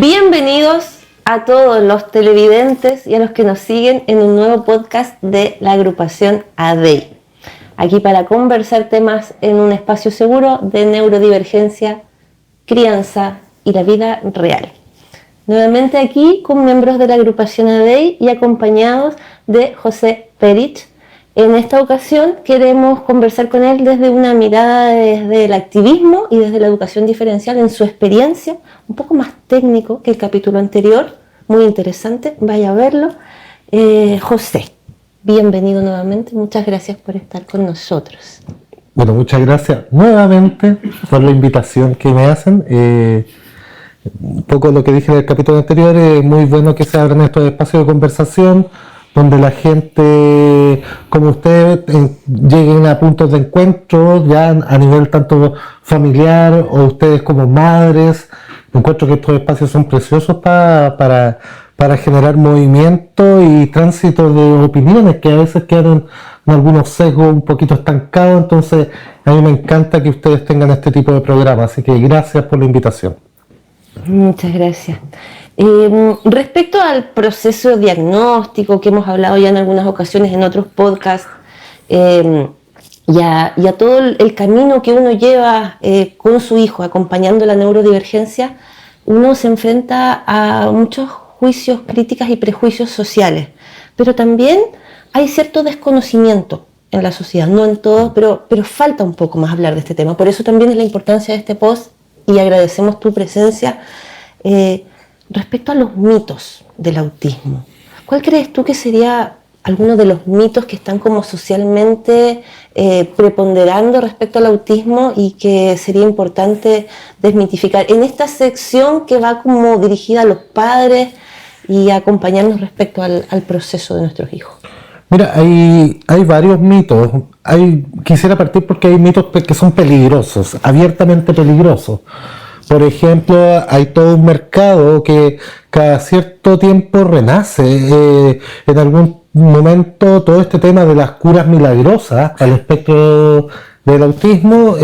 Bienvenidos a todos los televidentes y a los que nos siguen en un nuevo podcast de la agrupación ADEI. Aquí para conversar temas en un espacio seguro de neurodivergencia, crianza y la vida real. Nuevamente aquí con miembros de la agrupación ADEI y acompañados de José Perich. En esta ocasión queremos conversar con él desde una mirada desde el activismo y desde la educación diferencial en su experiencia, un poco más técnico que el capítulo anterior, muy interesante, vaya a verlo. José, bienvenido nuevamente, muchas gracias por estar con nosotros. Bueno, muchas gracias nuevamente por la invitación que me hacen. Un poco lo que dije en el capítulo anterior, es muy bueno que se abran estos espacios de conversación donde la gente como ustedes lleguen a puntos de encuentro ya a nivel tanto familiar o ustedes como madres. Encuentro que estos espacios son preciosos para generar movimiento y tránsito de opiniones que a veces quedan en algunos sesgos un poquito estancados. Entonces a mí me encanta que ustedes tengan este tipo de programas, así que gracias por la invitación. Muchas gracias. Respecto al proceso diagnóstico que hemos hablado ya en algunas ocasiones en otros podcasts, y a todo el camino que uno lleva con su hijo acompañando la neurodivergencia, uno se enfrenta a muchos juicios, críticas y prejuicios sociales, pero también hay cierto desconocimiento en la sociedad, no en todo, pero falta un poco más hablar de este tema. Por eso también es la importancia de este post y agradecemos tu presencia. Respecto a los mitos del autismo, ¿cuál crees tú que sería alguno de los mitos que están como socialmente preponderando respecto al autismo y que sería importante desmitificar en esta sección que va como dirigida a los padres y a acompañarnos respecto al proceso de nuestros hijos? Mira, hay varios mitos. Quisiera partir porque hay mitos que son peligrosos, abiertamente peligrosos. Por ejemplo, hay todo un mercado que cada cierto tiempo renace. En algún momento todo este tema de las curas milagrosas al espectro del autismo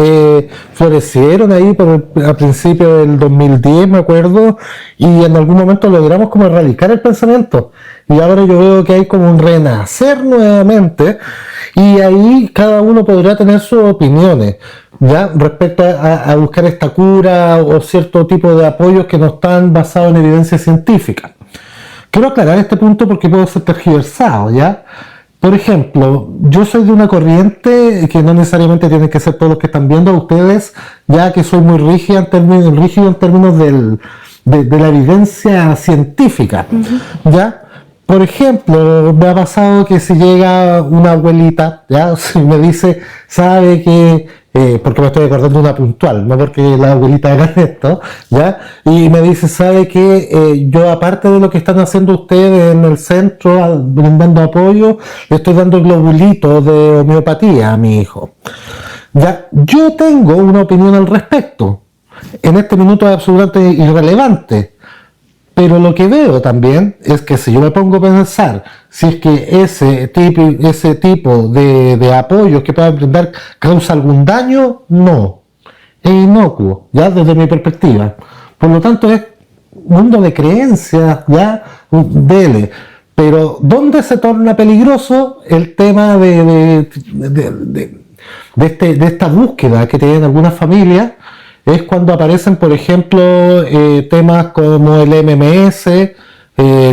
florecieron ahí a principios del 2010, me acuerdo, y en algún momento logramos como erradicar el pensamiento. Y ahora yo veo que hay como un renacer nuevamente, y ahí cada uno podrá tener sus opiniones, ¿ya? Respecto a buscar esta cura o cierto tipo de apoyos que no están basados en evidencia científica. Quiero aclarar este punto porque puedo ser tergiversado, ¿ya? Por ejemplo, yo soy de una corriente que no necesariamente tienen que ser todos los que están viendo ustedes, ya que soy muy rígido en términos de la evidencia científica, ¿ya? Por ejemplo, me ha pasado que si llega una abuelita, ¿ya? Si me dice, sabe que, porque me estoy acordando de una puntual, no porque la abuelita haga esto, ¿ya? Y me dice, sabe que yo, aparte de lo que están haciendo ustedes en el centro, brindando apoyo, le estoy dando globulitos de homeopatía a mi hijo. ¿Ya? Yo tengo una opinión al respecto. En este minuto es absolutamente irrelevante. Pero lo que veo también es que si yo me pongo a pensar si es que ese tipo de apoyos que puedan brindar causa algún daño, no. Es inocuo, ya desde mi perspectiva. Por lo tanto es un mundo de creencias, ya, dele. Pero ¿dónde se torna peligroso el tema de esta búsqueda que tienen algunas familias? Es cuando aparecen, por ejemplo, temas como el MMS,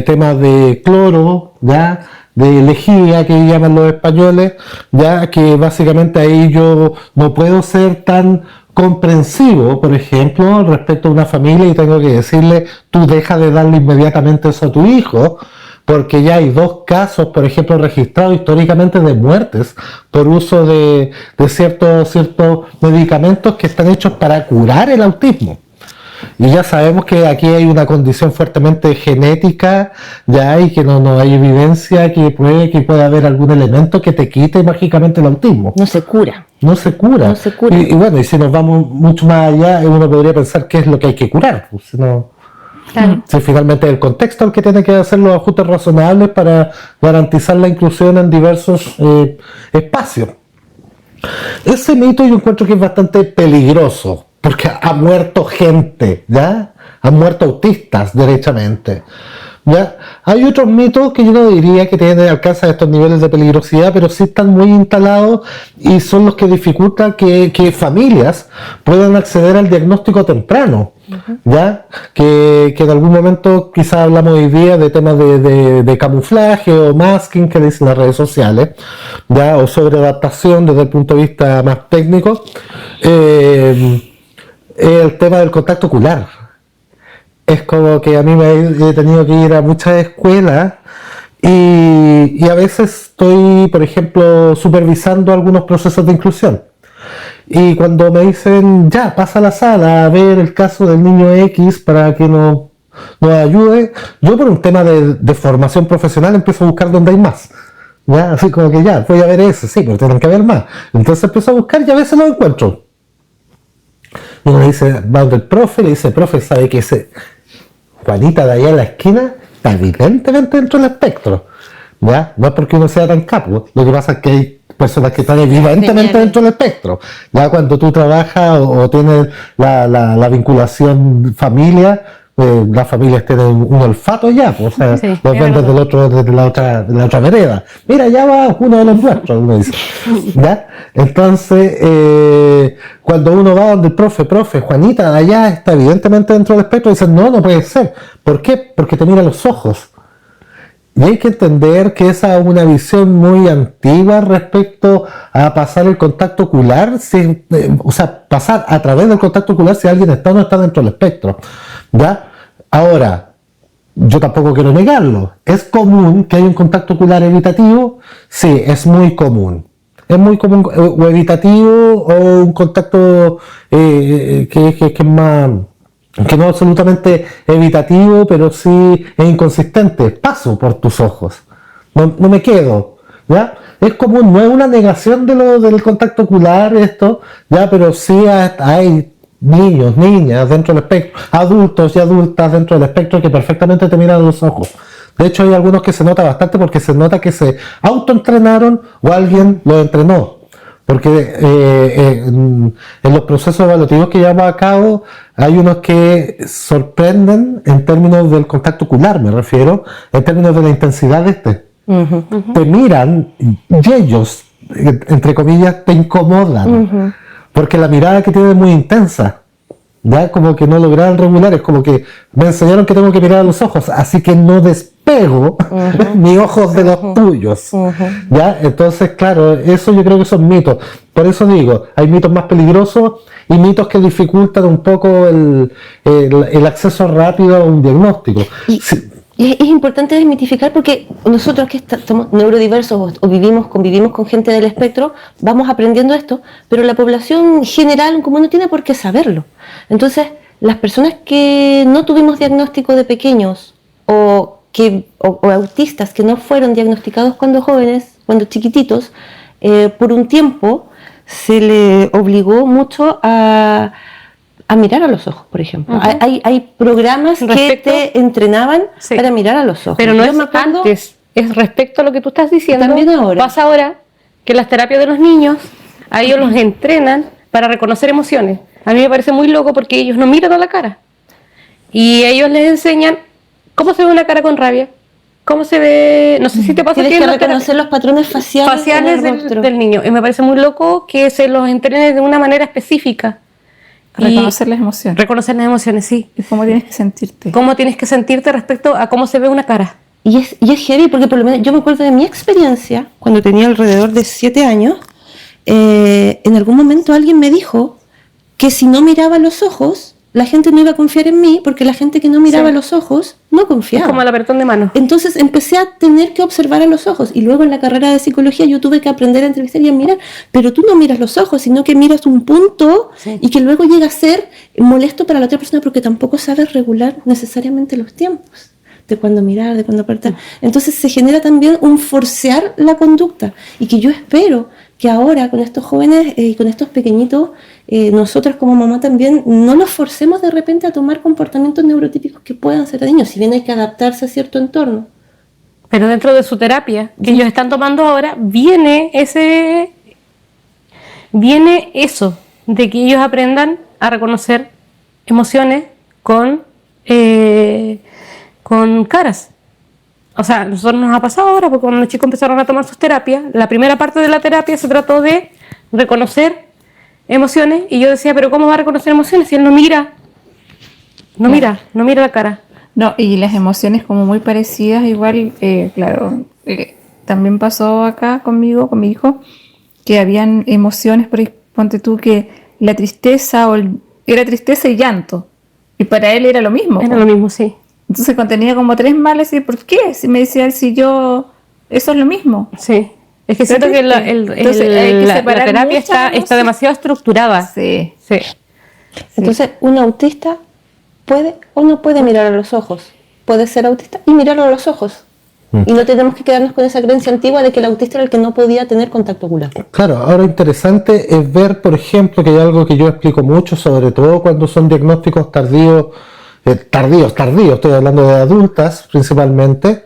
temas de cloro, ¿ya? De lejía, que llaman los españoles, ya que básicamente ahí yo no puedo ser tan comprensivo, por ejemplo, respecto a una familia y tengo que decirle, tú deja de darle inmediatamente eso a tu hijo, porque ya hay 2 casos, por ejemplo, registrados históricamente de muertes por uso de ciertos medicamentos que están hechos para curar el autismo. Y ya sabemos que aquí hay una condición fuertemente genética, ya hay que no hay evidencia que pueda haber algún elemento que te quite mágicamente el autismo. No se cura. No se cura. No se cura. Y bueno, y si nos vamos mucho más allá, uno podría pensar qué es lo que hay que curar. Pues, Claro. Si finalmente el contexto el que tiene que hacer los ajustes razonables para garantizar la inclusión en diversos espacios. Ese mito yo encuentro que es bastante peligroso. porque ha muerto gente, ¿ya? Han muerto autistas, derechamente. ¿Ya? Hay otros mitos que yo no diría que alcanzan estos niveles de peligrosidad, pero sí están muy instalados y son los que dificultan que familias puedan acceder al diagnóstico temprano. ¿Ya? Que en algún momento quizás hablamos hoy día de temas de camuflaje o masking que dicen las redes sociales, ¿ya? O sobreadaptación desde el punto de vista más técnico. El tema del contacto ocular. Es como que a mí he tenido que ir a muchas escuelas y a veces estoy, por ejemplo, supervisando algunos procesos de inclusión. Y cuando me dicen, ya, pasa a la sala a ver el caso del niño X para que nos ayude, yo por un tema de formación profesional empiezo a buscar donde hay más. ¿Ya? Así como que ya, voy a ver ese, sí, pero tienen que haber más. Entonces empiezo a buscar y a veces lo encuentro. Y uno dice, va donde el profe, le dice, profe, ¿sabe que ese Juanita de allá en la esquina está evidentemente dentro del espectro? ¿Ya? No es porque uno sea tan capo, lo que pasa es que hay personas que están evidentemente dentro del espectro. Ya cuando tú trabajas o tienes la vinculación familia, las familias tienen un olfato ya, o sea, Sí, los ven desde la otra vereda. Mira, ya va uno de los nuestros, uno dice. ¿Ya? Entonces, cuando uno va donde el profe, Juanita, allá está evidentemente dentro del espectro, dicen, no puede ser. ¿Por qué? Porque te mira los ojos. Y hay que entender que esa es una visión muy antigua respecto a pasar el contacto ocular, o sea, pasar a través del contacto ocular si alguien está o no está dentro del espectro. ¿Ya? Ahora, yo tampoco quiero negarlo. ¿Es común que haya un contacto ocular evitativo? Sí, es muy común. Es muy común, o evitativo, o un contacto que es más... que no es absolutamente evitativo, pero sí es inconsistente. Paso por tus ojos, no me quedo, ¿ya? Es común, no es una negación del contacto ocular esto, ¿ya? Pero sí hay niños, niñas dentro del espectro, adultos y adultas dentro del espectro que perfectamente te miran a los ojos. De hecho, hay algunos que se nota bastante porque se nota que se autoentrenaron o alguien los entrenó. Porque en los procesos evaluativos que llevamos a cabo hay unos que sorprenden en términos del contacto ocular, me refiero, en términos de la intensidad de este. Te miran y ellos, entre comillas, te incomodan. Porque la mirada que tienen es muy intensa. Ya como que no lograron regular, es como que me enseñaron que tengo que mirar a los ojos, así que no despego mis ojos de los tuyos. ¿Ya? Entonces, claro, eso yo creo que son mitos. Por eso digo, hay mitos más peligrosos y mitos que dificultan un poco el acceso rápido a un diagnóstico. Y es importante desmitificar porque nosotros que estamos neurodiversos o convivimos con gente del espectro, vamos aprendiendo esto, pero la población general como no tiene por qué saberlo. Entonces, las personas que no tuvimos diagnóstico de pequeños o autistas que no fueron diagnosticados cuando jóvenes, cuando chiquititos, por un tiempo se le obligó mucho a mirar a los ojos, por ejemplo. Hay programas que te entrenaban para mirar a los ojos. Pero no es antes, es respecto a lo que tú estás diciendo. También ahora. Pasa ahora que las terapias de los niños, a ellos los entrenan para reconocer emociones. A mí me parece muy loco porque ellos no miran a la cara. Y ellos les enseñan cómo se ve una cara con rabia, cómo se ve... No sé si te pasa Tienes que reconocer los patrones faciales del niño. Y me parece muy loco que se los entrene de una manera específica. Reconocer las emociones. Reconocer las emociones, sí. ¿Y cómo tienes que sentirte? ¿Cómo tienes que sentirte respecto a cómo se ve una cara? Y es heavy porque por lo menos yo me acuerdo de mi experiencia cuando tenía alrededor de 7 años. En algún momento alguien me dijo que si no miraba los ojos, la gente no iba a confiar en mí porque la gente que no miraba los ojos no confiaba. Es como el apretón de mano. Entonces empecé a tener que observar a los ojos y luego en la carrera de psicología yo tuve que aprender a entrevistar y a mirar, pero tú no miras los ojos, sino que miras un punto y que luego llega a ser molesto para la otra persona porque tampoco sabes regular necesariamente los tiempos de cuándo mirar, de cuándo apretar. Entonces se genera también un forcear la conducta y que yo espero que ahora con estos jóvenes y con estos pequeñitos, nosotras como mamá también no los forcemos de repente a tomar comportamientos neurotípicos que puedan ser dañinos, si bien hay que adaptarse a cierto entorno. Pero dentro de su terapia que ellos están tomando ahora, viene eso, de que ellos aprendan a reconocer emociones con caras. O sea, a nosotros nos ha pasado ahora, porque cuando los chicos empezaron a tomar sus terapias, la primera parte de la terapia se trató de reconocer emociones, y yo decía, pero ¿cómo va a reconocer emociones si él no mira la cara? No, y las emociones como muy parecidas, igual, claro, también pasó acá conmigo, con mi hijo, que habían emociones, por ahí, ponte tú, que la tristeza era tristeza y llanto, y para él era lo mismo. Era lo mismo, sí. Entonces cuando tenía como 3 males, y ¿por qué? Si me decía él, si yo, eso es lo mismo. Sí. Es que siento que la terapia está demasiado estructurada. Sí. Sí. Entonces, un autista puede o no puede mirar a los ojos. Puede ser autista y mirarlo a los ojos. Y no tenemos que quedarnos con esa creencia antigua de que el autista era el que no podía tener contacto ocular. Claro, ahora interesante es ver, por ejemplo, que hay algo que yo explico mucho, sobre todo cuando son diagnósticos tardíos, estoy hablando de adultas principalmente,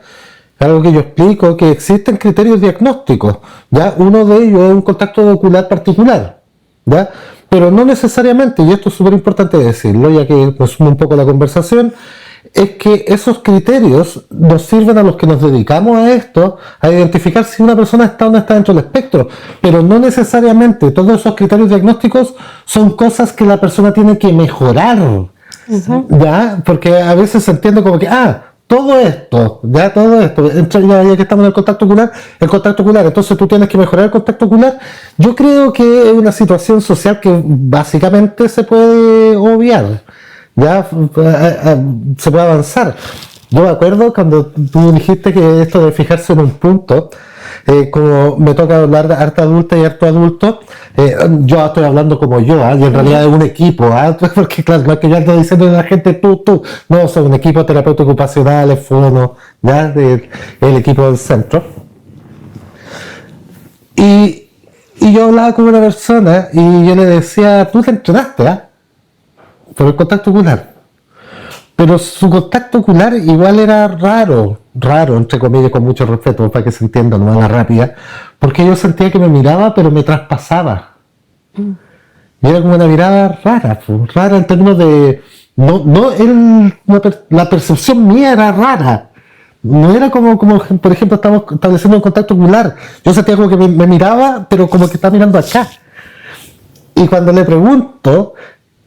algo que yo explico, que existen criterios diagnósticos, ¿ya? Uno de ellos es un contacto ocular particular, ¿ya? Pero no necesariamente, y esto es súper importante decirlo, ya que resume un poco la conversación, es que esos criterios nos sirven a los que nos dedicamos a esto, a identificar si una persona está o no está dentro del espectro, pero no necesariamente todos esos criterios diagnósticos son cosas que la persona tiene que mejorar, ¿ya? Porque a veces se entiende como que, todo esto, ya que estamos en el contacto ocular, entonces tú tienes que mejorar el contacto ocular. Yo creo que es una situación social que básicamente se puede obviar, ya se puede avanzar. Yo me acuerdo cuando tú dijiste que esto de fijarse en un punto, como me toca hablar de harta adulta y harto adulto, yo estoy hablando como yo, y en realidad es un equipo, porque claro, no es que yo ando diciendo a la gente tú, no, soy un equipo de terapeuta ocupacional, el FONO, ya, el equipo del centro. Y yo hablaba con una persona y yo le decía, tú te entrenaste, por el contacto ocular. Pero su contacto ocular igual era raro, entre comillas, con mucho respeto, para que se entienda, no más rápida, porque yo sentía que me miraba, pero me traspasaba. Y era como una mirada rara en términos de... la percepción mía era rara. No era como por ejemplo, estamos estableciendo un contacto ocular. Yo sentía como que me miraba, pero como que estaba mirando acá. Y cuando le pregunto...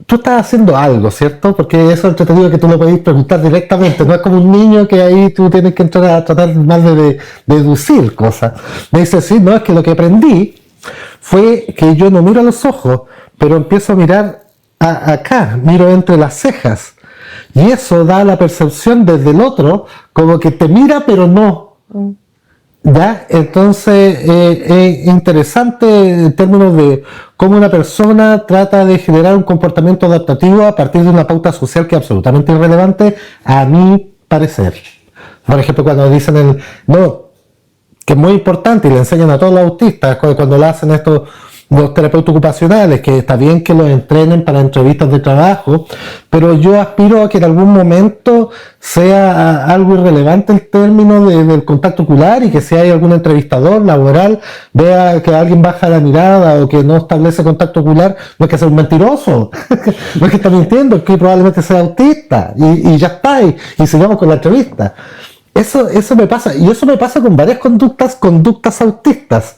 Tú estás haciendo algo, ¿cierto? Porque eso es entretenido que tú lo podés preguntar directamente. No es como un niño que ahí tú tienes que entrar a tratar más de deducir cosas. Me dice, sí, no, es que lo que aprendí fue que yo no miro a los ojos, pero empiezo a mirar acá, miro entre las cejas. Y eso da la percepción desde el otro, como que te mira, pero no. ¿Ya? Entonces es interesante en términos de cómo una persona trata de generar un comportamiento adaptativo a partir de una pauta social que es absolutamente irrelevante a mi parecer. Por ejemplo, cuando dicen que es muy importante y le enseñan a todos los autistas cuando lo hacen los terapeutas ocupacionales, que está bien que los entrenen para entrevistas de trabajo, pero yo aspiro a que en algún momento sea algo irrelevante el término del contacto ocular, y que si hay algún entrevistador laboral vea que alguien baja la mirada o que no establece contacto ocular, no es que sea un mentiroso, no es que está mintiendo, es que probablemente sea autista, y ya está, y sigamos con la entrevista. Eso me pasa, y eso me pasa con varias conductas autistas.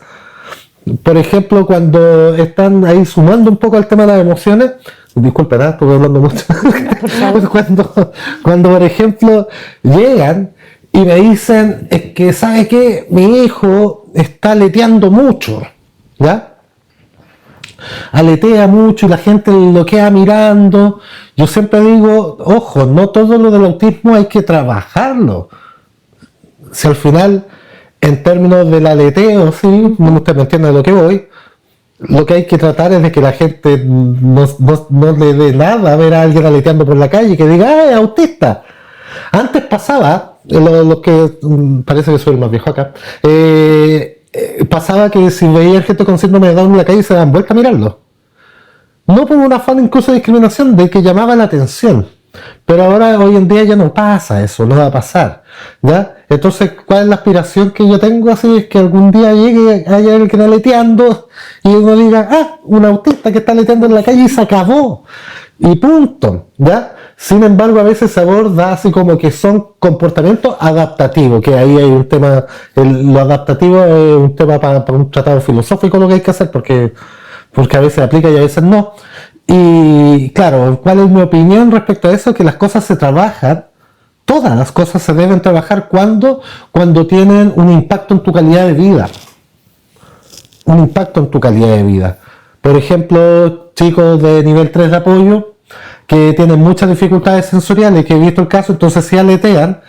Por ejemplo, cuando están ahí sumando un poco al tema de las emociones, disculpen, estoy hablando mucho, cuando por ejemplo llegan y me dicen, es que ¿sabe qué? Mi hijo está aleteando mucho, ¿ya? Aletea mucho y la gente lo queda mirando. Yo siempre digo, ojo, no todo lo del autismo hay que trabajarlo. Si al final, en términos del aleteo, sí, usted me entiende de lo que voy, lo que hay que tratar es de que la gente no le dé nada a ver a alguien aleteando por la calle y que diga, es autista. Antes pasaba, los que parece que soy el más viejo acá, pasaba que si veía gente con síndrome de Down en la calle se daban vuelta a mirarlo. No por un afán incluso de discriminación, de que llamaba la atención. Pero ahora, hoy en día ya no pasa eso, no va a pasar, ¿ya? Entonces, ¿cuál es la aspiración que yo tengo? Así es que algún día llegue, haya alguien aleteando y uno diga, un autista que está aleteando en la calle y se acabó. Y punto, ¿ya? Sin embargo, a veces se aborda así como que son comportamientos adaptativos, que ahí hay un tema, lo adaptativo es un tema para un tratado filosófico lo que hay que hacer, porque a veces aplica y a veces no. Y claro, ¿cuál es mi opinión respecto a eso? Que las cosas se trabajan, todas las cosas se deben trabajar cuando tienen un impacto en tu calidad de vida. Un impacto en tu calidad de vida. Por ejemplo, chicos de nivel 3 de apoyo que tienen muchas dificultades sensoriales, que he visto el caso, entonces sí aletean,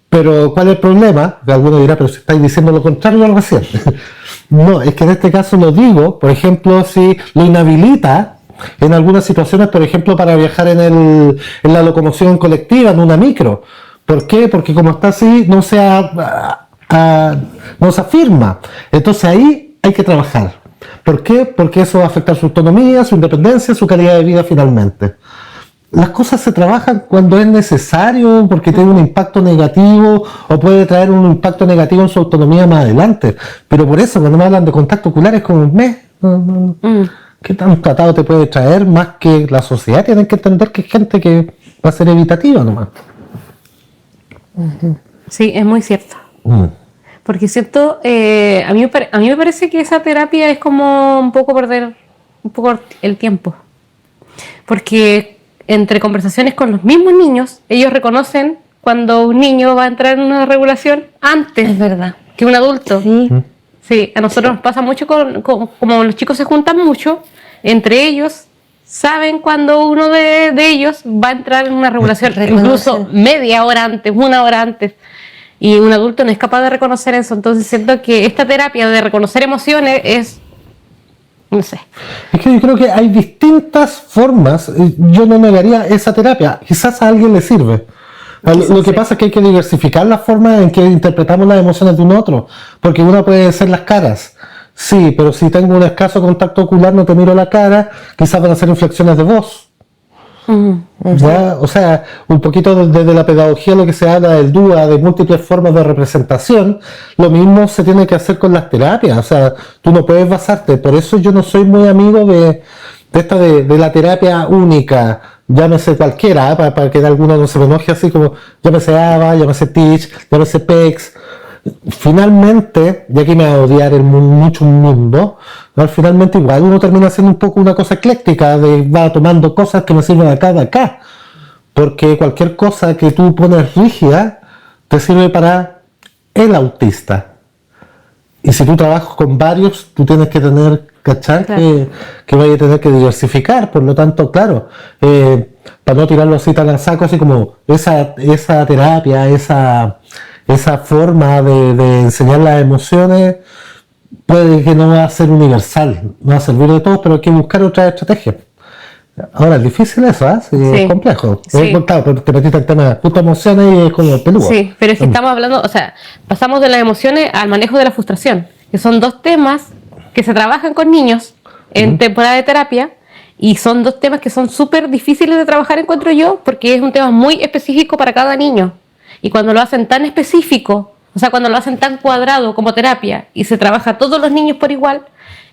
pero ¿cuál es el problema? Alguno dirá, pero si estáis diciendo lo contrario al recién. No, es que en este caso lo digo, por ejemplo, si lo inhabilita en algunas situaciones, por ejemplo, para viajar en la locomoción colectiva, en una micro. ¿Por qué? Porque como está así, no se afirma. Entonces ahí hay que trabajar. ¿Por qué? Porque eso va a afectar su autonomía, su independencia, su calidad de vida finalmente. Las cosas se trabajan cuando es necesario, porque tiene un impacto negativo o puede traer un impacto negativo en su autonomía más adelante. Pero por eso, cuando me hablan de contacto ocular, es como, ¿qué tan tratado te puede traer? Más que la sociedad, tienen que entender que hay gente que va a ser evitativa nomás. Sí, es muy cierto. Porque siento, a mí me parece que esa terapia es como un poco perder un poco el tiempo. Porque entre conversaciones con los mismos niños, ellos reconocen cuando un niño va a entrar en una regulación antes, Es verdad. que un adulto. Sí. Sí, a nosotros nos pasa mucho como los chicos se juntan mucho, entre ellos saben cuando uno de ellos va a entrar en una regulación, incluso media hora antes, una hora antes. Y un adulto no es capaz de reconocer eso. Entonces siento que esta terapia de reconocer emociones es, no sé. Es que yo creo que hay distintas formas. Yo no negaría esa terapia. Quizás a alguien le sirve. Lo que pasa es que hay que diversificar las formas en que interpretamos las emociones de un otro. Porque una puede ser las caras. Sí, pero si tengo un escaso contacto ocular, no te miro la cara, quizás van a ser inflexiones de voz. ¿Ya? O sea, un poquito desde la pedagogía lo que se habla del DUA, de múltiples formas de representación, lo mismo se tiene que hacer con las terapias. O sea, tú no puedes basarte, por eso yo no soy muy amigo de esta de la terapia única, llámese cualquiera, para que alguno no se me enoje así como llámese ABA, llámese Teach, llámese PEX. Finalmente, y aquí me va a odiar mucho un mundo, ¿no? Finalmente igual uno termina haciendo un poco una cosa ecléctica, va tomando cosas que me sirven de acá, porque cualquier cosa que tú pones rígida te sirve para el autista. Y si tú trabajas con varios, tú tienes que tener, ¿cachai? Claro. Que vaya a tener que diversificar, por lo tanto, claro, para no tirarlo así tan al saco, así como esa terapia, esa forma de enseñar las emociones puede que no va a ser universal, no va a servir de todos, pero hay que buscar otra estrategia. Ahora, es difícil eso, ¿eh? Sí, sí. Es complejo. Sí. Claro, te metiste el tema de emociones y es como peludo. Sí, pero es que estamos hablando, o sea, pasamos de las emociones al manejo de la frustración, que son dos temas que se trabajan con niños en temporada de terapia, y son dos temas que son súper difíciles de trabajar, encuentro yo, porque es un tema muy específico para cada niño. Y cuando lo hacen tan específico, o sea, cuando lo hacen tan cuadrado como terapia y se trabaja a todos los niños por igual,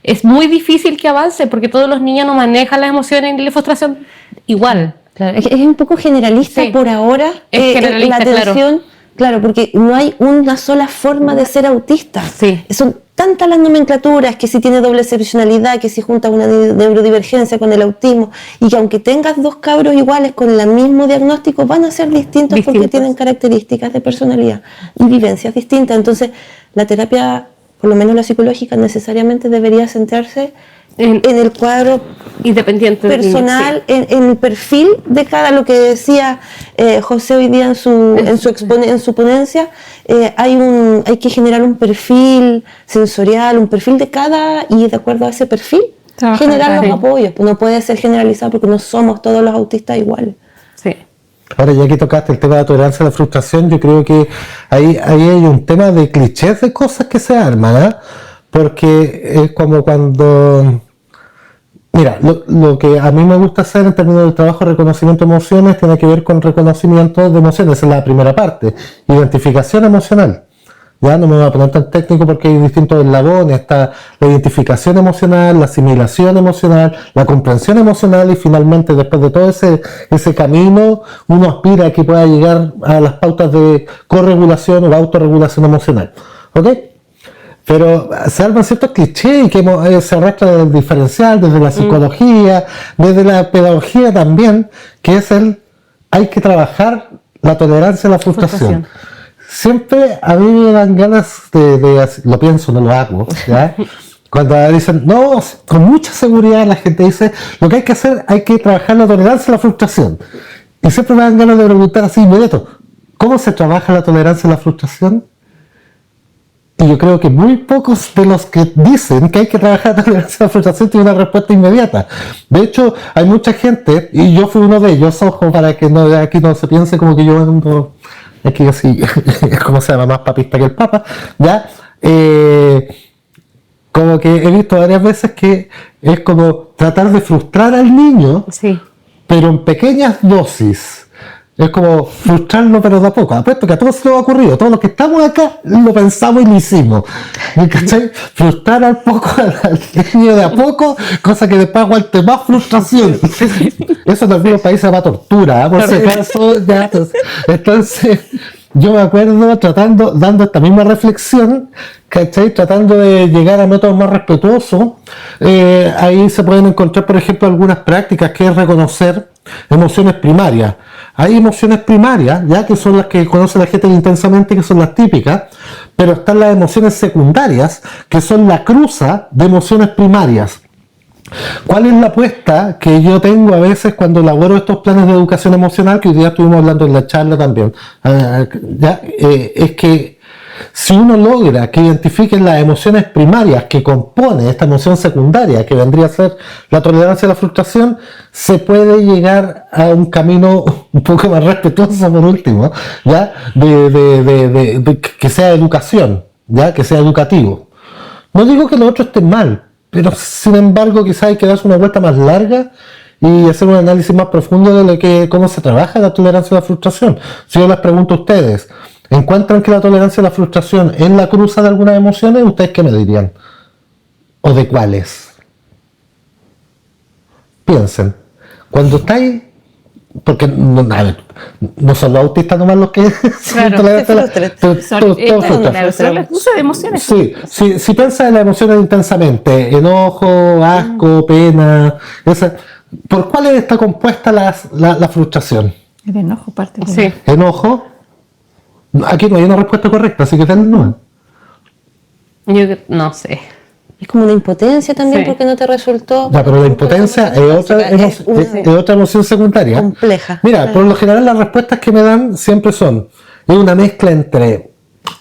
es muy difícil que avance porque todos los niños no manejan las emociones ni la frustración igual. Claro, es un poco generalista por ahora. Es generalista, la atención, claro, porque no hay una sola forma de ser autista. Sí. Son tantas las nomenclaturas, que si tiene doble excepcionalidad, que si junta una neurodivergencia con el autismo, y que aunque tengas dos cabros iguales con el mismo diagnóstico, van a ser distintos porque tienen características de personalidad y vivencias distintas. Entonces, la terapia, por lo menos la psicológica, necesariamente debería centrarse en el cuadro independiente personal, sí. en el perfil de cada, lo que decía José hoy día en su ponencia, hay que generar un perfil sensorial, un perfil de cada, y de acuerdo a ese perfil generar los apoyos. Pues no puede ser generalizado porque no somos todos los autistas iguales. Sí. Ahora, ya que tocaste el tema de la tolerancia a la frustración, yo creo que ahí hay un tema de clichés de cosas que se arman, ¿eh? Porque es como cuando Mira, lo que a mí me gusta hacer en términos de trabajo de reconocimiento de emociones tiene que ver con reconocimiento de emociones, esa es la primera parte, identificación emocional. Ya no me voy a poner tan técnico porque hay distintos eslabones, está la identificación emocional, la asimilación emocional, la comprensión emocional y finalmente después de todo ese camino uno aspira a que pueda llegar a las pautas de corregulación o autorregulación emocional. ¿Ok? Pero se arman ciertos clichés que se arrastra desde el diferencial, desde la psicología, desde la pedagogía también, que es hay que trabajar la tolerancia a la frustración. Siempre a mí me dan ganas lo pienso, no lo hago, ¿ya? Cuando dicen, no, con mucha seguridad la gente dice, lo que hay que hacer, hay que trabajar la tolerancia a la frustración. Y siempre me dan ganas de preguntar así inmediato, ¿cómo se trabaja la tolerancia a la frustración? Y yo creo que muy pocos de los que dicen que hay que trabajar la tolerancia a la frustración tienen una respuesta inmediata. De hecho, hay mucha gente, y yo fui uno de ellos, ojo, para que aquí no se piense como que yo ando aquí así, como se llama, más papista que el papa, ¿ya? Como que he visto varias veces que es como tratar de frustrar al niño, Sí. pero en pequeñas dosis. Es como frustrarlo, pero de a poco. Apuesto que a todos se nos ha ocurrido. Todos los que estamos acá lo pensamos y lo hicimos. ¿Cachai? Frustrar al niño de a poco, cosa que después aguante más frustración. Eso en algunos países se llama tortura. Por si acaso, ya. Entonces, yo me acuerdo dando esta misma reflexión, ¿cachai? Tratando de llegar a métodos más respetuosos. Ahí se pueden encontrar, por ejemplo, algunas prácticas que es reconocer emociones primarias. Hay emociones primarias, ya que son las que conoce la gente intensamente, que son las típicas, pero están las emociones secundarias, que son la cruza de emociones primarias. ¿Cuál es la apuesta que yo tengo a veces cuando elaboro estos planes de educación emocional, que hoy día estuvimos hablando en la charla también? Es que si uno logra que identifiquen las emociones primarias que componen esta emoción secundaria, que vendría a ser la tolerancia a la frustración, se puede llegar a un camino un poco más respetuoso, por último, ¿ya? De que sea educación, ¿ya? Que sea educativo. No digo que lo otro esté mal, pero sin embargo quizás hay que darse una vuelta más larga y hacer un análisis más profundo de cómo se trabaja la tolerancia a la frustración. Si yo les pregunto a ustedes, ¿encuentran que la tolerancia a la frustración es la cruza de algunas emociones? ¿Ustedes qué me dirían? ¿O de cuáles? Piensen. Cuando estáis... Porque no son los autistas nomás los que... Claro, todos Claro, son la cruza de emociones. Sí, si piensas en las emociones intensamente, enojo, asco, pena, ¿por cuáles está compuesta la frustración? El enojo parte de Sí. Enojo. Aquí no hay una respuesta correcta, así que tal no. Yo no sé. Es como una impotencia también Sí. porque no te resultó. Ya, pero la impotencia es otra emoción secundaria. Compleja. Mira, Claro. por lo general las respuestas que me dan siempre es una mezcla entre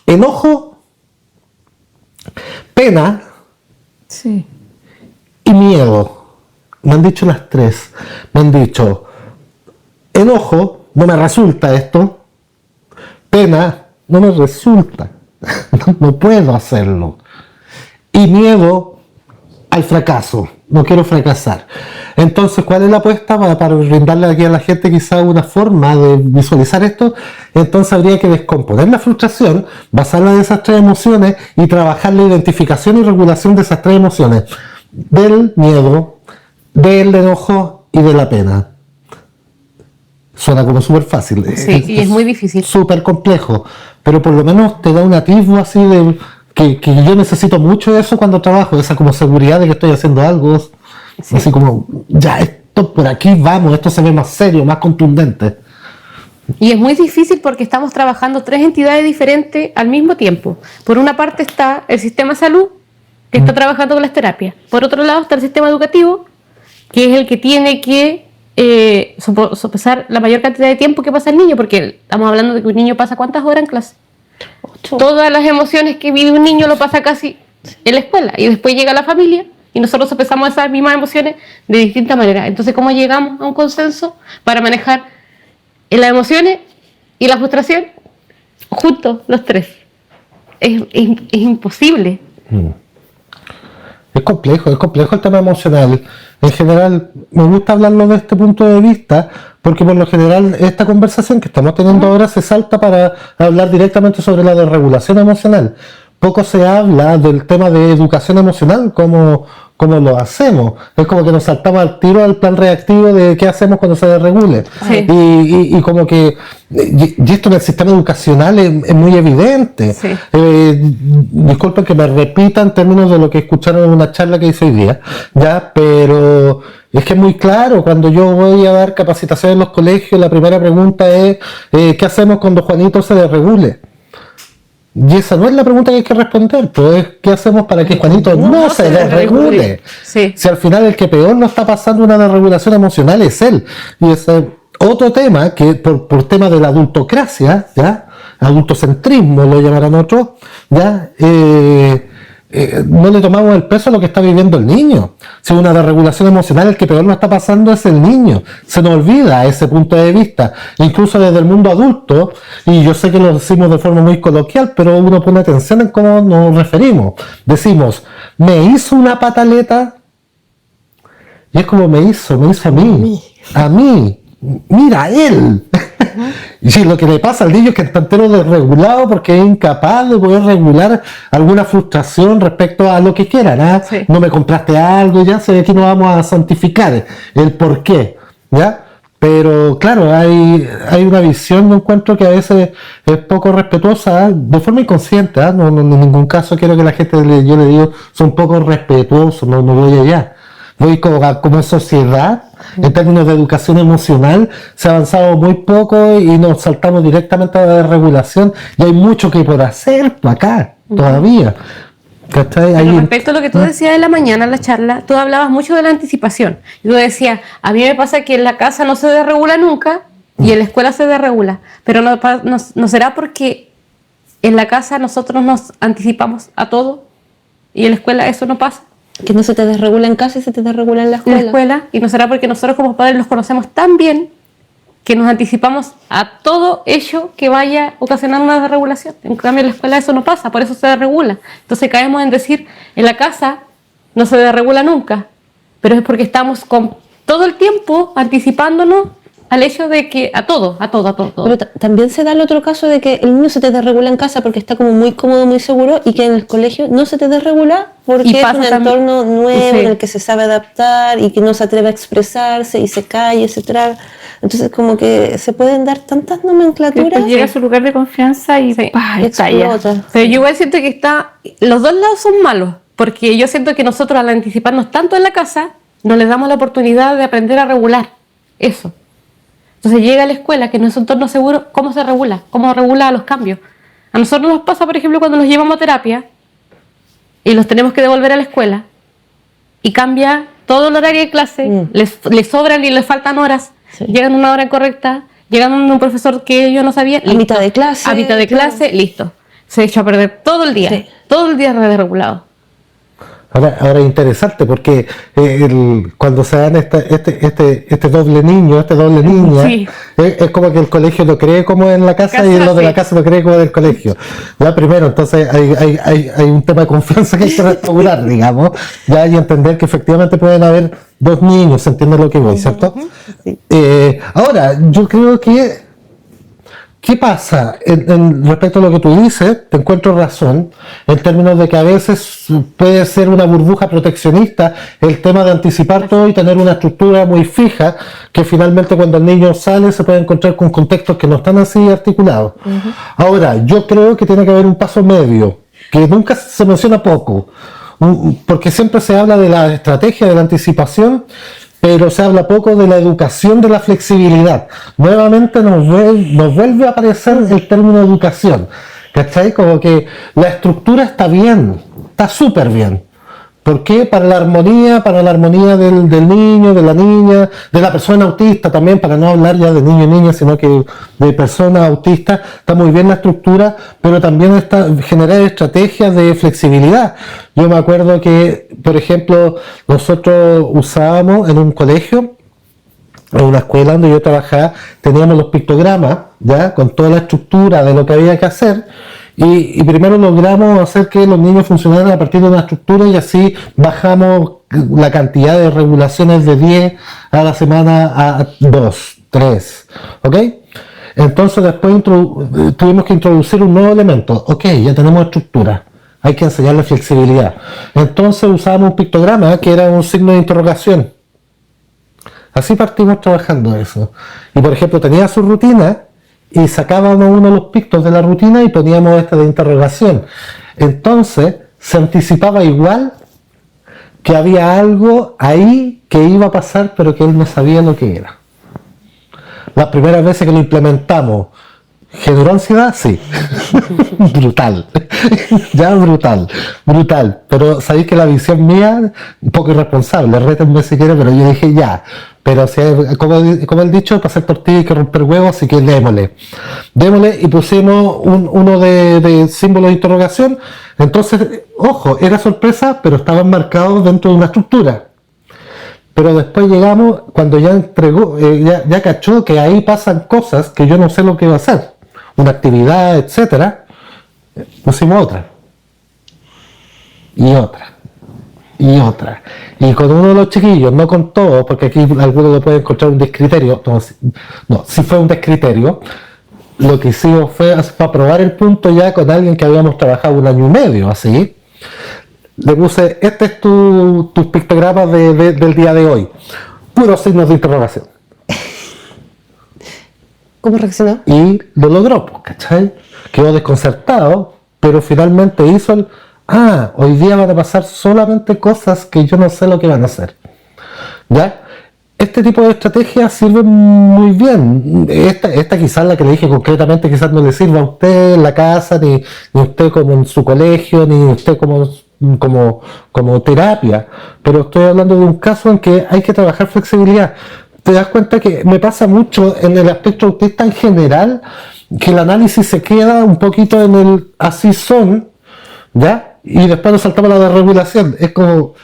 enojo, pena Sí. y miedo. Me han dicho las tres. Me han dicho enojo, no me resulta esto. Pena, no me resulta. No puedo hacerlo. Y miedo al fracaso. No quiero fracasar. Entonces, ¿cuál es la apuesta para brindarle aquí a la gente quizá una forma de visualizar esto? Entonces habría que descomponer la frustración, basarla en esas tres emociones y trabajar la identificación y regulación de esas tres emociones. Del miedo, del enojo y de la pena. Suena como súper fácil. Sí, y es muy difícil. Súper complejo. Pero por lo menos te da un atisbo así de... Que yo necesito mucho eso cuando trabajo, esa como seguridad de que estoy haciendo algo, Sí. así como, ya, esto por aquí vamos, esto se ve más serio, más contundente. Y es muy difícil porque estamos trabajando tres entidades diferentes al mismo tiempo. Por una parte está el sistema de salud, que está trabajando con las terapias. Por otro lado está el sistema educativo, que es el que tiene que sopesar la mayor cantidad de tiempo que pasa el niño, porque estamos hablando de que un niño pasa ¿cuántas horas en clase? 8. Todas las emociones que vive un niño lo pasa casi en la escuela y después llega la familia y nosotros sopesamos esas mismas emociones de distintas maneras. Entonces, ¿cómo llegamos a un consenso para manejar las emociones y la frustración juntos, los tres? Es imposible. es complejo el tema emocional. En general, me gusta hablarlo de este punto de vista, porque por lo general esta conversación que estamos teniendo ahora se salta para hablar directamente sobre la desregulación emocional. Poco se habla del tema de educación emocional, cómo lo hacemos. Es como que nos saltamos al tiro al plan reactivo de qué hacemos cuando se desregule. Sí. Y como que, y esto en el sistema educacional es muy evidente. Sí. Disculpen que me repita en términos de lo que escucharon en una charla que hice hoy día, ya, pero es que es muy claro, cuando yo voy a dar capacitación en los colegios, la primera pregunta es, ¿qué hacemos cuando Juanito se desregule? Y esa no es la pregunta que hay que responder, pues es ¿qué hacemos para que Juanito no se desregule? Sí. Si al final el que peor no está pasando una desregulación emocional es él. Y ese otro tema, que por tema de la adultocracia, ¿ya? Adultocentrismo lo llamarán otros, ¿ya? No le tomamos el peso a lo que está viviendo el niño. Si una desregulación emocional, el que peor no está pasando es el niño. Se nos olvida ese punto de vista, incluso desde el mundo adulto, y yo sé que lo decimos de forma muy coloquial, pero uno pone atención en cómo nos referimos. Decimos, me hizo una pataleta, y es como me hizo a mí, mira, él. Y lo que le pasa al niño es que está entero desregulado porque es incapaz de poder regular alguna frustración respecto a lo que quiera, ¿no? Sí. No me compraste algo, ya sé que no vamos a santificar el por qué, ¿ya? Pero claro, hay una visión, me encuentro que a veces es poco respetuosa, de forma inconsciente, ¿eh? No, en ningún caso quiero que la gente, yo le digo, son poco respetuosos, no voy allá. Voy como sociedad, en términos de educación emocional, se ha avanzado muy poco y nos saltamos directamente a la desregulación y hay mucho que por hacer acá, todavía. ¿Cachai? Pero respecto a lo que tú decías de la mañana en la charla, tú hablabas mucho de la anticipación. Y tú decías, a mí me pasa que en la casa no se desregula nunca y en la escuela se desregula. Pero no será porque en la casa nosotros nos anticipamos a todo y en la escuela eso no pasa. Que no se te desregula en casa y se te desregula en la escuela. Y no será porque nosotros como padres los conocemos tan bien que nos anticipamos a todo hecho que vaya a ocasionar una desregulación. En cambio en la escuela eso no pasa, por eso se desregula. Entonces caemos en decir, en la casa no se desregula nunca, pero es porque estamos con todo el tiempo anticipándonos al hecho de que a todo. Pero también se da el otro caso de que el niño se te desregula en casa porque está como muy cómodo, muy seguro, y que en el colegio no se te desregula porque Y es pasa un también, entorno nuevo sí, en el que se sabe adaptar y que no se atreve a expresarse y se calla y se traga. Entonces como que se pueden dar tantas nomenclaturas. Después llega a su lugar de confianza y Sí. ¡pah! y Estalla. explota. Pero yo igual siento que los dos lados son malos, porque yo siento que nosotros al anticiparnos tanto en la casa, no les damos la oportunidad de aprender a regular eso. Entonces llega a la escuela, que no es un entorno seguro, ¿cómo se regula? ¿Cómo regula los cambios? A nosotros nos pasa, por ejemplo, cuando los llevamos a terapia y los tenemos que devolver a la escuela y cambia todo el horario de clase, les sobran y les faltan horas, Sí. llegan a una hora incorrecta, llegan a un profesor que yo no sabía, A mitad de clase. a mitad de clase, listo. Se echó a perder todo el día, Sí. todo el día desregulado. Ahora es interesante porque cuando se dan este doble niño, esta doble niña, Sí. es como que el colegio lo cree como en la casa y lo de la sí. casa lo cree como del colegio. Ya primero, entonces hay un tema de confianza que hay que restaurar, digamos, ya, y entender que efectivamente pueden haber dos niños, ¿se entiende lo que voy, cierto? Sí. Ahora, yo creo que ¿qué pasa? Respecto a lo que tú dices, te encuentro razón, en términos de que a veces puede ser una burbuja proteccionista el tema de anticipar todo y tener una estructura muy fija, que finalmente cuando el niño sale se puede encontrar con contextos que no están así articulados. Ahora, yo creo que tiene que haber un paso medio, que nunca se menciona poco, porque siempre se habla de la estrategia de la anticipación, pero se habla poco de la educación de la flexibilidad. Nuevamente nos vuelve a aparecer el término educación, ¿cachai? Como que la estructura está bien, está súper bien. ¿Por qué? Para la armonía del niño, de la niña, de la persona autista también, para no hablar ya de niño y niña, sino que de persona autista, está muy bien la estructura, pero también generar estrategias de flexibilidad. Yo me acuerdo que, por ejemplo, nosotros usábamos en un colegio, en una escuela donde yo trabajaba, teníamos los pictogramas, ya, con toda la estructura de lo que había que hacer, Y primero logramos hacer que los niños funcionaran a partir de una estructura y así bajamos la cantidad de regulaciones de 10 a la semana a 2, 3, ¿ok? Entonces después tuvimos que introducir un nuevo elemento. Ok, ya tenemos estructura, hay que enseñarle flexibilidad. Entonces usábamos un pictograma que era un signo de interrogación. Así partimos trabajando eso. Y por ejemplo tenía su rutina y sacábamos uno de los pictos de la rutina y poníamos este de interrogación. Entonces se anticipaba igual que había algo ahí que iba a pasar, pero que él no sabía lo que era. Las primeras veces que lo implementamos, ¿generó ansiedad? Sí. Brutal. Ya brutal. Pero sabéis que la visión mía, un poco irresponsable, rétenme si quieren, pero yo dije ya. Pero si hay, como el dicho, para hacer tortilla hay que romper huevos, así que démosle. Y pusimos uno de símbolo de interrogación. Entonces, ojo, era sorpresa, pero estaban marcados dentro de una estructura. Pero después llegamos, cuando ya entregó, ya cachó que ahí pasan cosas que yo no sé lo que va a hacer, una actividad, etcétera, pusimos otra. Y con uno de los chiquillos, no con todos, porque aquí algunos lo pueden encontrar un descriterio, no, si fue un descriterio, lo que hicimos fue para probar el punto ya con alguien que habíamos trabajado 1 año y medio, así. Le puse, este es tus pictogramas del día de hoy. Puros signos de interrogación. ¿Cómo reaccionó? Y lo logró, ¿cachai? Quedó desconcertado, pero finalmente hizo hoy día van a pasar solamente cosas que yo no sé lo que van a hacer. ¿Ya? Este tipo de estrategias sirven muy bien. Esta quizás la que le dije concretamente, quizás no le sirva a usted en la casa, ni a usted como en su colegio, ni a usted como terapia, pero estoy hablando de un caso en que hay que trabajar flexibilidad. Te das cuenta que me pasa mucho en el aspecto autista en general, que el análisis se queda un poquito en el así son, ¿ya? Y después nos saltamos a la desregulación. Es como,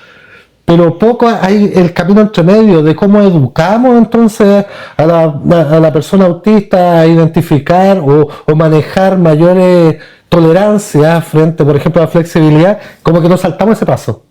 pero poco hay el camino entre medio de cómo educamos entonces a la persona autista a identificar o manejar mayores tolerancia frente, por ejemplo, a la flexibilidad, como que nos saltamos ese paso.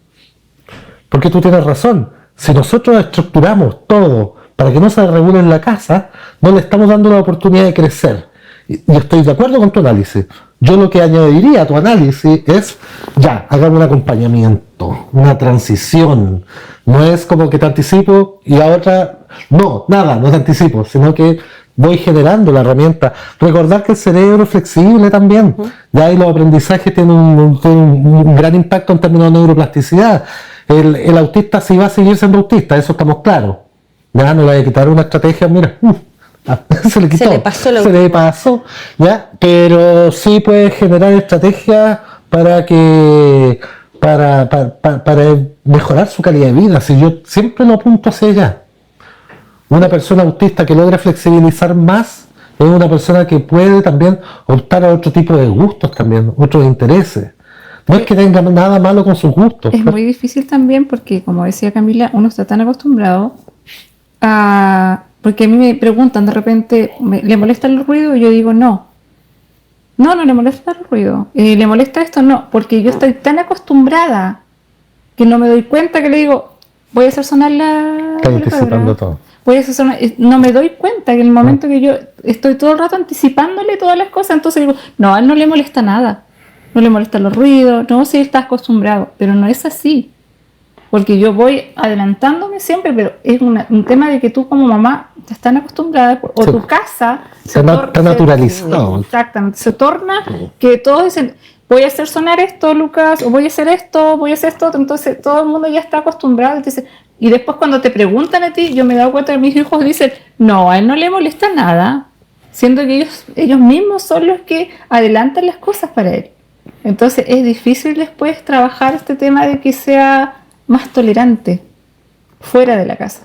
Porque tú tienes razón. Si nosotros estructuramos todo para que no se regule en la casa, no le estamos dando la oportunidad de crecer. Y estoy de acuerdo con tu análisis. Yo lo que añadiría a tu análisis es, ya, hagamos un acompañamiento, una transición. No es como que te anticipo y la otra, no te anticipo, sino que voy generando la herramienta. Recordar que el cerebro es flexible también. Ya ahí los aprendizajes tienen un gran impacto en términos de neuroplasticidad. El autista sí va a seguir siendo autista, eso estamos claros. Ya no le voy a quitar una estrategia, mira, se le quitó. Se le pasó, ¿ya? Pero sí puede generar estrategias para mejorar su calidad de vida. Si yo siempre lo apunto hacia allá. Una persona autista que logra flexibilizar más es una persona que puede también optar a otro tipo de gustos también, otros intereses. No es que tenga nada malo con sus gustos. Es muy difícil también porque, como decía Camila, uno está tan acostumbrado a... Porque a mí me preguntan de repente, ¿le molesta el ruido? Y yo digo, no le molesta el ruido. ¿Le molesta esto? No, porque yo estoy tan acostumbrada que no me doy cuenta que le digo, voy a hacer sonar la... Está anticipando todo. No me doy cuenta que en el momento que yo estoy todo el rato anticipándole todas las cosas, entonces digo, no, a él no le molesta nada, no le molestan los ruidos, no, si él está acostumbrado, pero no es así, porque yo voy adelantándome siempre, pero es un tema de que tú como mamá estás tan acostumbrada, o sí, tu casa está naturalizado. Exactamente, se torna que todos dicen, voy a hacer sonar esto, Lucas, o voy a hacer esto, entonces todo el mundo ya está acostumbrado, entonces... Y después cuando te preguntan a ti, yo me he dado cuenta que mis hijos dicen, no, a él no le molesta nada, siendo que ellos mismos son los que adelantan las cosas para él. Entonces es difícil después trabajar este tema de que sea más tolerante fuera de la casa.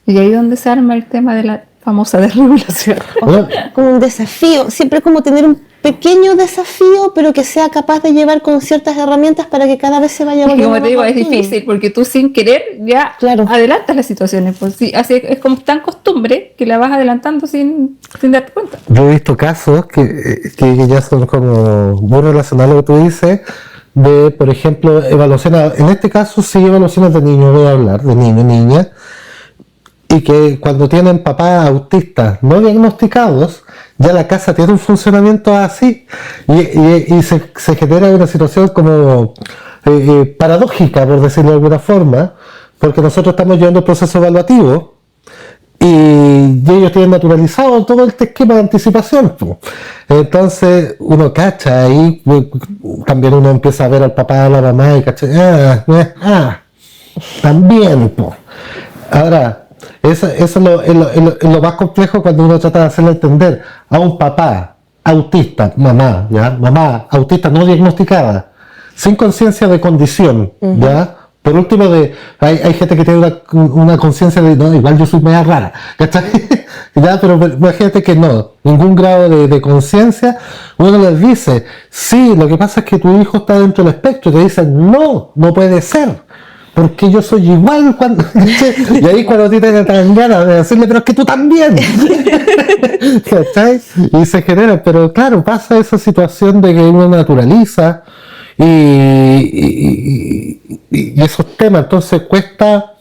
Y ahí es donde se arma el tema de la famosa desregulación. Bueno, Como un desafío, siempre como tener un pequeño desafío, pero que sea capaz de llevar con ciertas herramientas para que cada vez se vaya Porque volviendo como te digo, más es óptimo. difícil porque tú sin querer ya Claro. adelantas las situaciones. Pues sí, así es como tan costumbre que la vas adelantando sin darte cuenta. yo he visto casos que ya son como muy relacionados a lo que tú dices, de, por ejemplo, evaluaciones, en este caso sí evaluaciones de niños, voy a hablar de niños, niñas, y que cuando tienen papás autistas no diagnosticados, ya la casa tiene un funcionamiento así y se genera una situación como paradójica, por decirlo de alguna forma, porque nosotros estamos llevando el proceso evaluativo y ellos tienen naturalizado todo este esquema de anticipación, po. Entonces uno cacha ahí, también uno empieza a ver al papá, a la mamá y cacha, también, po. Ahora, eso es lo más complejo cuando uno trata de hacerle entender a un papá autista, mamá autista no diagnosticada, sin conciencia de condición, ¿ya? Por último, hay gente que tiene una conciencia de, no, igual yo soy media rara, ¿cachai? ¿Ya? Pero imagínate que no, ningún grado de conciencia, uno les dice, sí, lo que pasa es que tu hijo está dentro del espectro, y te dicen, no puede ser. Porque yo soy igual cuando... Y ahí cuando a ti te dan ganas de decirle, pero es que tú también. ¿Cachai? Y se genera, pero claro, pasa esa situación de que uno naturaliza y esos temas, entonces cuesta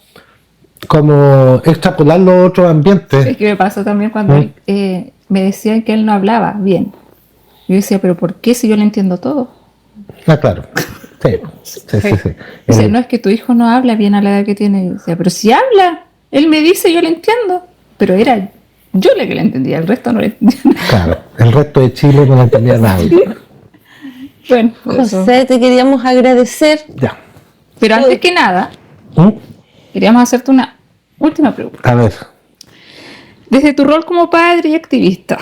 como extrapolarlo a otros ambientes. Es que me pasó también cuando me decían que él no hablaba bien. Yo decía, pero ¿por qué si yo le entiendo todo? Ah, claro. Sí. Dice, no es que tu hijo no habla bien a la edad que tiene. Y decía, pero si habla, él me dice, yo le entiendo. Pero era yo la que le entendía, el resto no le entendía. Claro, el resto de Chile no lo entendía nadie. Bueno, eso. José, te queríamos agradecer. Ya. Pero antes que nada, ¿Mm? queríamos hacerte una última pregunta. A ver. Desde tu rol como padre y activista,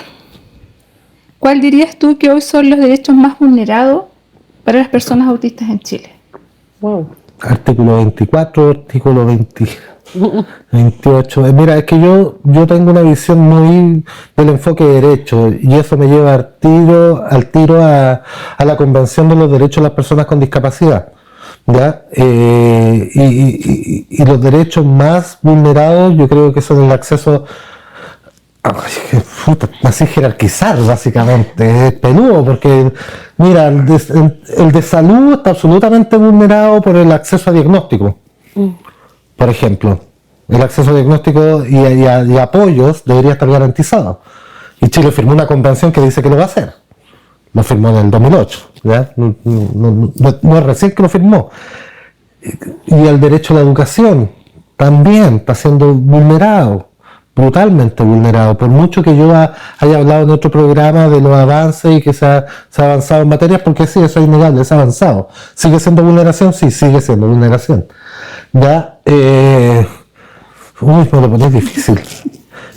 ¿cuál dirías tú que hoy son los derechos más vulnerados para las personas autistas en Chile? Wow. Artículo 24, artículo 28. Mira, es que yo tengo una visión muy del enfoque de derecho y eso me lleva al tiro a la Convención de los Derechos de las Personas con Discapacidad. ¿Ya? Y los derechos más vulnerados yo creo que son el acceso así jerarquizar básicamente, es peludo porque mira, el de salud está absolutamente vulnerado por el acceso a diagnóstico, por ejemplo, el acceso a diagnóstico y a apoyos debería estar garantizado y Chile firmó una convención que dice que lo va a hacer, lo firmó en el 2008, ¿ya? No es recién que lo firmó, y el derecho a la educación también está siendo vulnerado, brutalmente vulnerado, por mucho que yo haya hablado en otro programa de los avances y que se ha avanzado en materias, porque sí, eso es innegable, es avanzado. ¿Sigue siendo vulneración? Sí, sigue siendo vulneración. ¿Ya? Me lo pones difícil.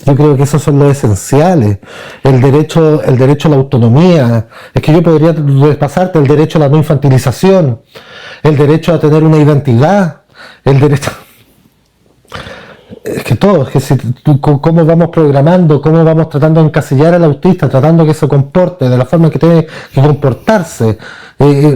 Yo creo que esos son los esenciales. El derecho a la autonomía. Es que yo podría repasarte el derecho a la no infantilización, el derecho a tener una identidad, el derecho... Es que todo, es que cómo vamos programando, cómo vamos tratando de encasillar al autista, tratando que se comporte de la forma que tiene que comportarse,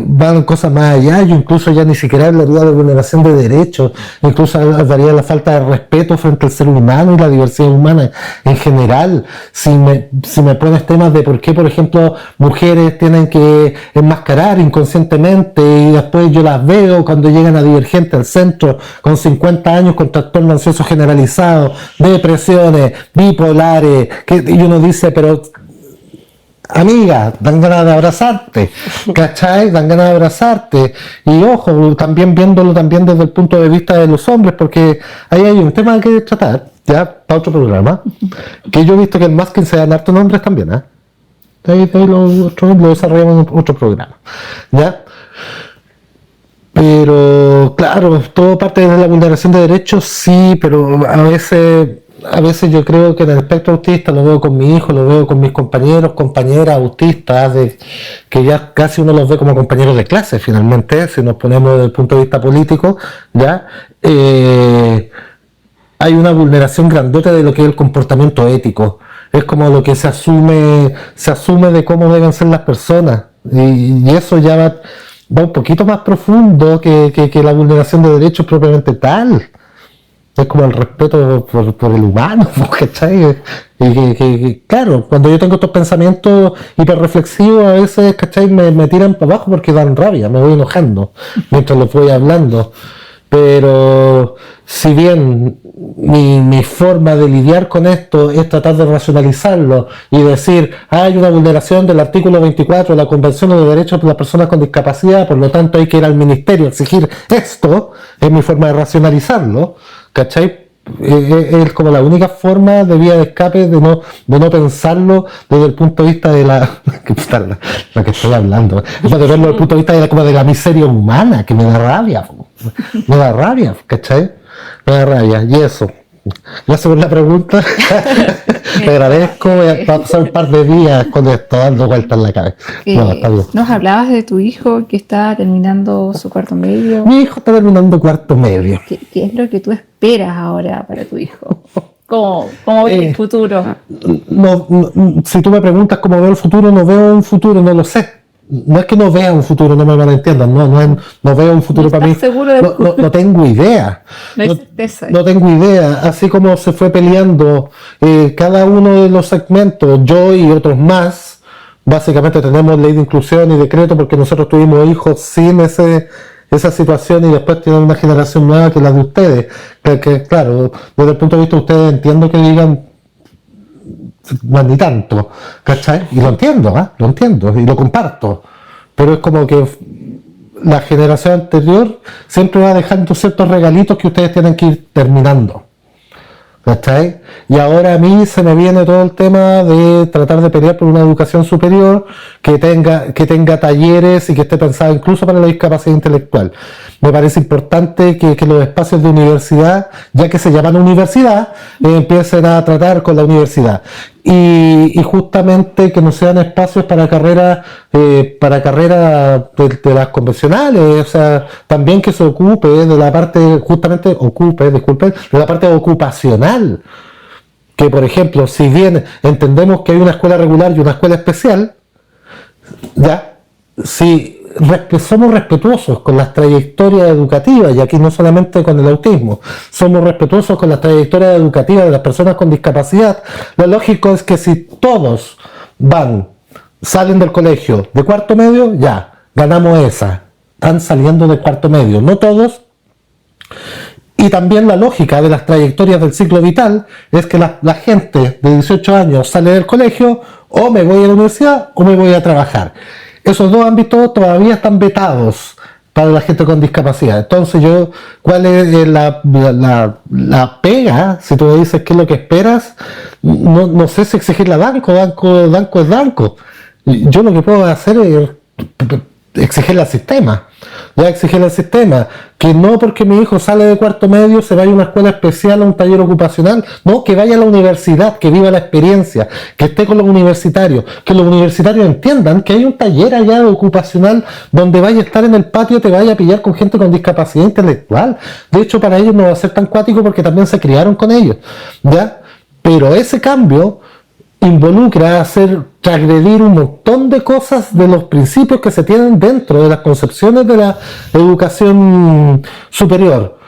van cosas más allá. Yo incluso ya ni siquiera hablaría de vulneración de derechos, incluso hablaría de la falta de respeto frente al ser humano y la diversidad humana en general. Si me pones temas de por qué, por ejemplo, mujeres tienen que enmascarar inconscientemente y después yo las veo cuando llegan a Divergente al centro con 50 años con trastorno ansioso generalizado, depresiones, bipolares, y uno dice, pero amiga, dan ganas de abrazarte, ¿cachai? Dan ganas de abrazarte. Y ojo, también viéndolo también desde el punto de vista de los hombres, porque ahí hay un tema que tratar, ya, para otro programa, que yo he visto que el masking se dan hartos nombres también, ¿eh? Ahí lo desarrollamos en otro programa, ¿ya? Pero, claro, todo parte de la vulneración de derechos, sí, pero a veces yo creo que en el espectro autista, lo veo con mi hijo, lo veo con mis compañeros, compañeras autistas, que ya casi uno los ve como compañeros de clase, finalmente, si nos ponemos desde el punto de vista político, ¿ya? hay una vulneración grandota de lo que es el comportamiento ético. Es como lo que se asume de cómo deben ser las personas. Y eso ya va un poquito más profundo que la vulneración de derechos propiamente tal. Es como el respeto por el humano, ¿cachai? Y claro, cuando yo tengo estos pensamientos hiperreflexivos, a veces, ¿cachai? Me tiran para abajo porque dan rabia, me voy enojando mientras les voy hablando. Pero si bien mi forma de lidiar con esto es tratar de racionalizarlo y decir, hay una vulneración del artículo 24 de la Convención de Derechos de las Personas con Discapacidad, por lo tanto hay que ir al ministerio a exigir esto, es mi forma de racionalizarlo, ¿cachai? Es como la única forma de vía de escape de no pensarlo desde el punto de vista de la que estoy hablando, es de verlo desde el punto de vista como de la miseria humana, que me da rabia, ¿cachai? Me da rabia, y eso. Gracias por la pregunta. Te agradezco. Voy a pasar un par de días con esto dando vueltas en la cabeza. No, está bien. Nos hablabas de tu hijo que está terminando su cuarto medio. Mi hijo está terminando cuarto medio. ¿Qué es lo que tú esperas ahora para tu hijo? ¿Cómo ves el futuro? Si tú me preguntas cómo veo el futuro, no veo un futuro, no lo sé. No es que no vea un futuro, no me malentiendan, no veo un futuro para mí. No tengo idea. No hay certeza. No tengo idea. Así como se fue peleando cada uno de los segmentos, yo y otros más, básicamente tenemos ley de inclusión y decreto porque nosotros tuvimos hijos sin esa situación y después tienen una generación nueva que la de ustedes. Que claro, desde el punto de vista de ustedes entiendo que digan no ni tanto, ¿cachai? Y lo entiendo y lo comparto, pero es como que la generación anterior siempre va dejando ciertos regalitos que ustedes tienen que ir terminando, ¿cachai? Y ahora a mí se me viene todo el tema de tratar de pelear por una educación superior que tenga talleres y que esté pensada incluso para la discapacidad intelectual. Me parece importante que los espacios de universidad, ya que se llaman universidad, empiecen a tratar con la universidad. Y justamente que no sean espacios para carreras de las convencionales, o sea, también que se ocupe de la parte, de la parte ocupacional. Que por ejemplo, si bien entendemos que hay una escuela regular y una escuela especial, ya, si somos respetuosos con las trayectorias educativas, y aquí no solamente con el autismo, somos respetuosos con las trayectorias educativas de las personas con discapacidad, lo lógico es que si todos salen del colegio de cuarto medio, ya, ganamos esa, están saliendo del cuarto medio, no todos. Y también la lógica de las trayectorias del ciclo vital es que la gente de 18 años sale del colegio, o me voy a la universidad o me voy a trabajar. Esos dos ámbitos todavía están vetados para la gente con discapacidad. Entonces ¿cuál es la pega? Si tú me dices qué es lo que esperas, no sé si exigir la Danco es Danco. Yo lo que puedo hacer es exigirle al sistema. Ya exigirle al sistema que no porque mi hijo sale de cuarto medio se vaya a una escuela especial, a un taller ocupacional, no, que vaya a la universidad, que viva la experiencia, que esté con los universitarios, que los universitarios entiendan que hay un taller allá ocupacional donde vaya a estar en el patio, te vaya a pillar con gente con discapacidad intelectual. De hecho, para ellos no va a ser tan cuático porque también se criaron con ellos, ¿ya? Pero ese cambio involucra transgredir un montón de cosas de los principios que se tienen dentro de las concepciones de la educación superior.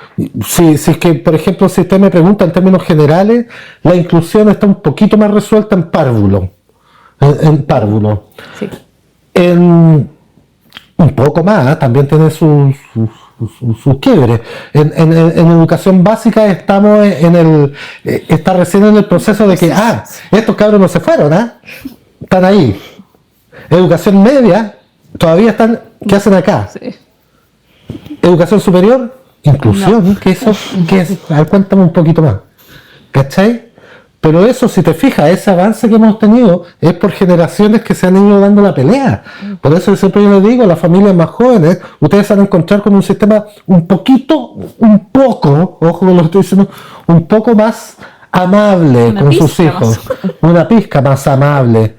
Si es que, por ejemplo, si usted me pregunta en términos generales, la inclusión está un poquito más resuelta en párvulo. Sí. Un poco más, también tiene sus quiebres. En educación básica estamos está recién en el proceso de que estos cabros no se fueron, están ahí. Educación media todavía están, ¿qué hacen acá? Sí. Educación superior, inclusión, no. ¿qué es? A ver, cuéntame un poquito más, ¿cachai? Pero eso, si te fijas, ese avance que hemos tenido es por generaciones que se han ido dando la pelea. Por eso siempre yo les digo a las familias más jóvenes, ustedes se van a encontrar con un sistema un poco, ojo con lo que estoy diciendo, un poco más amable con sus hijos. Una pizca más amable.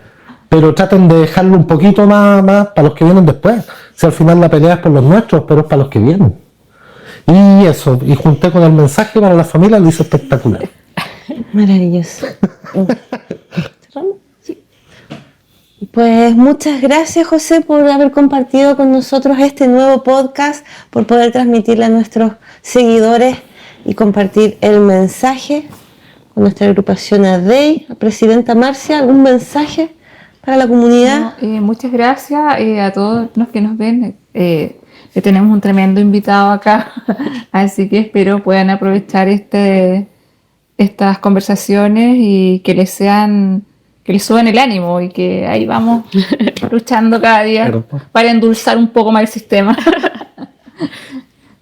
Pero traten de dejarlo un poquito más para los que vienen después. Si al final la pelea es por los nuestros, pero es para los que vienen. Y eso, y junté con el mensaje para la familia, lo hice espectacular. Maravilloso. ¿Cerramos? Sí. Pues muchas gracias, José, por haber compartido con nosotros este nuevo podcast, por poder transmitirle a nuestros seguidores y compartir el mensaje con nuestra agrupación ADEI. Presidenta Marcia, ¿algún mensaje para la comunidad? No, muchas gracias a todos los que nos ven. Que tenemos un tremendo invitado acá, así que espero puedan aprovechar estas conversaciones y que les suban el ánimo y que ahí vamos luchando cada día para endulzar un poco más el sistema.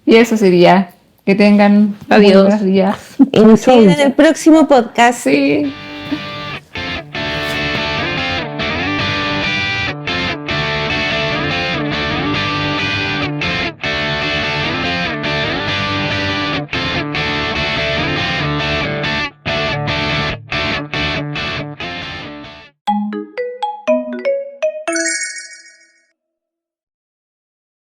Y eso sería. Que tengan Adiós. buenos días. Y nos siguen en el próximo podcast. Sí.